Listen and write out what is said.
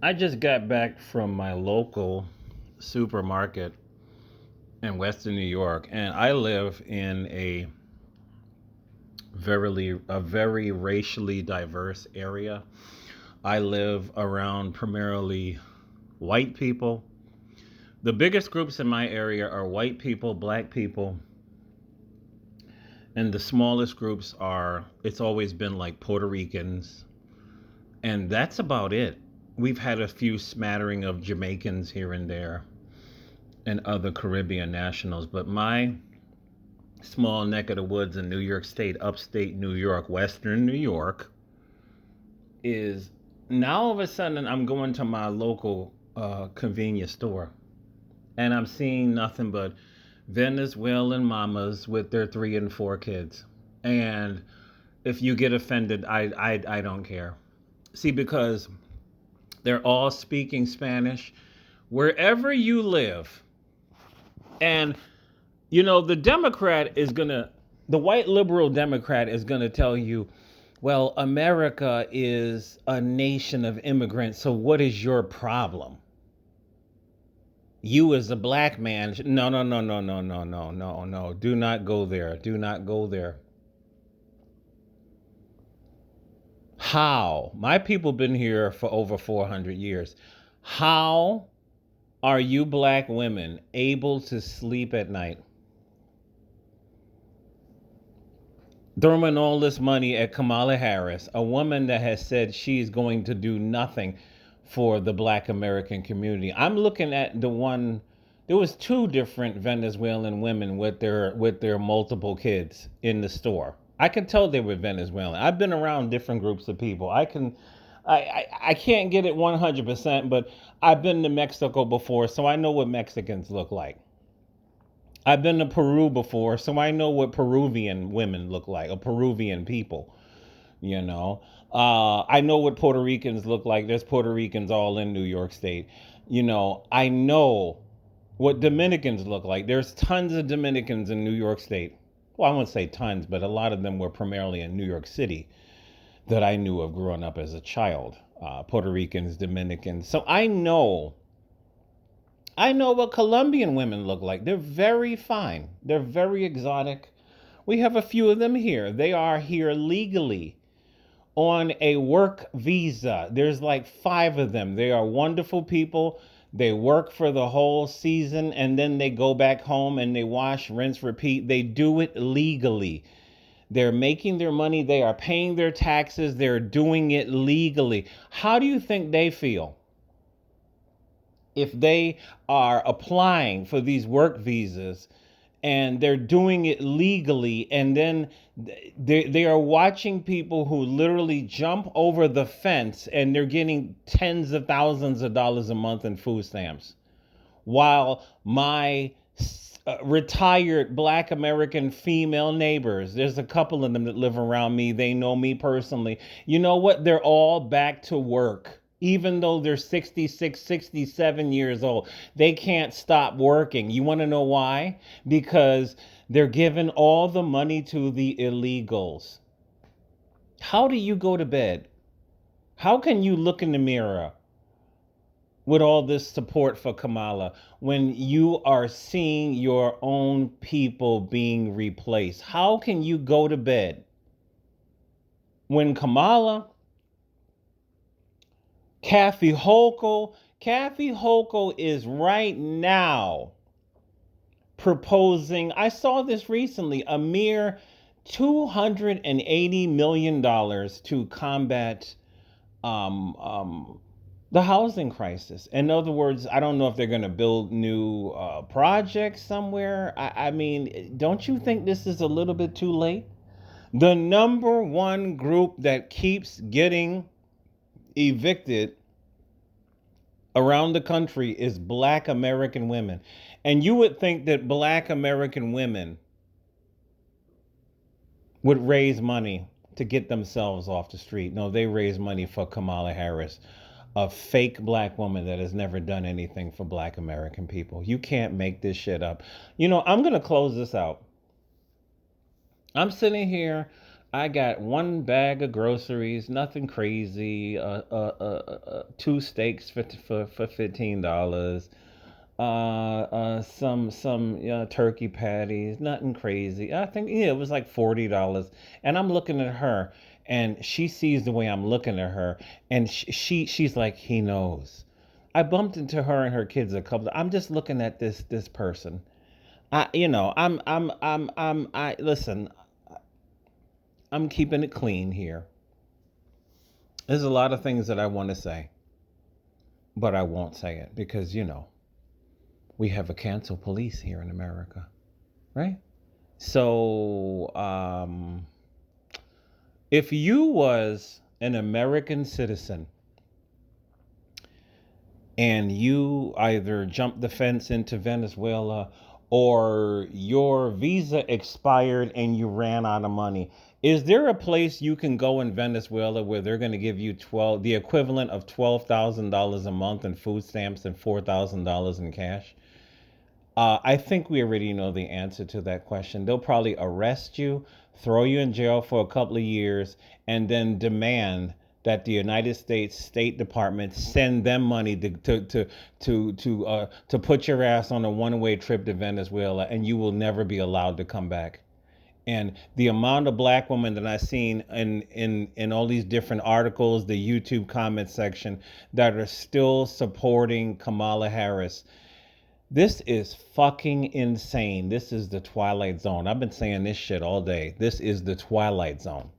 I just got back from my local supermarket in Western New York, and I live in a very racially diverse area. I live around primarily white people. The biggest groups in my area are white people, black people, and the smallest groups are it's always been like Puerto Ricans, and that's about it. We've had a few smattering of Jamaicans here and there and other Caribbean nationals, but my small neck of the woods in New York State, upstate New York, Western New York, is now all of a sudden I'm going to my local convenience store and I'm seeing nothing but Venezuelan mamas with their 3 and 4 kids. And if you get offended, I don't care. See, because they're all speaking Spanish wherever you live. And the Democrat is going to, the white liberal Democrat is going to tell you, well, America is a nation of immigrants, so what is your problem? You as a black man, no, no, no, no, no, no, no, no, no. Do not go there. Do not go there. How? My people been here for over 400 years. How are you black women able to sleep at night? Throwing all this money at Kamala Harris, a woman that has said she's going to do nothing for the black American community. I'm looking at the one. There was two different Venezuelan women with their multiple kids in the store. I can tell they were Venezuelan. I've been around different groups of people. I can't get it 100%, but I've been to Mexico before, so I know what Mexicans look like. I've been to Peru before, so I know what Peruvian women look like, or Peruvian people, you know. I know what Puerto Ricans look like. There's Puerto Ricans all in New York State. I know what Dominicans look like. There's tons of Dominicans in New York State. Well, I won't say tons, but a lot of them were primarily in New York City that I knew of growing up as a child. Puerto Ricans, Dominicans. So I know what Colombian women look like. They're very fine. They're very exotic. We have a few of them here. They are here legally on a work visa. There's like 5 of them. They are wonderful people. They work for the whole season and then they go back home and they wash, rinse, repeat. They do it legally. They're making their money. They are paying their taxes. They're doing it legally. How do you think they feel if they are applying for these work visas and they're doing it legally, and then they are watching people who literally jump over the fence and they're getting tens of thousands of dollars a month in food stamps, while my retired black American female neighbors, there's a couple of them that live around me, they know me personally, you know what, they're all back to work. Even though they're 66, 67 years old, they can't stop working. You want to know why? Because they're giving all the money to the illegals. How do you go to bed? How can you look in the mirror with all this support for Kamala when you are seeing your own people being replaced? How can you go to bed when Kathy Hochul is right now proposing, I saw this recently, a mere $280 million to combat um, um, the housing crisis. In other words, I don't know if they're going to build new projects somewhere. I mean, don't you think this is a little bit too late? The number one group that keeps getting evicted around the country is black American women. And you would think that black American women would raise money to get themselves off the street. No, they raise money for Kamala Harris, a fake black woman that has never done anything for black American people. You can't make this shit up. I'm going to close this out. I'm sitting here. I got one bag of groceries, nothing crazy. Two steaks for $15. Some turkey patties, nothing crazy. I think yeah, it was like $40. And I'm looking at her, and she sees the way I'm looking at her, and she's like, he knows. I bumped into her and her kids a couple. I'm just looking at this person. I listen. I'm keeping it clean here. There's a lot of things that I want to say, but I won't say it because we have a cancel police here in America, right? So, if you was an American citizen and you either jumped the fence into Venezuela or your visa expired and you ran out of money, is there a place you can go in Venezuela where they're going to give you the equivalent of $12,000 a month in food stamps and $4,000 in cash? I think we already know the answer to that question. They'll probably arrest you, throw you in jail for a couple of years, and then demand that the United States State Department send them money to put your ass on a one-way trip to Venezuela, and you will never be allowed to come back. And the amount of black women that I've seen in all these different articles, the YouTube comment section, that are still supporting Kamala Harris, this is fucking insane. This is the Twilight Zone. I've been saying this shit all day. This is the Twilight Zone.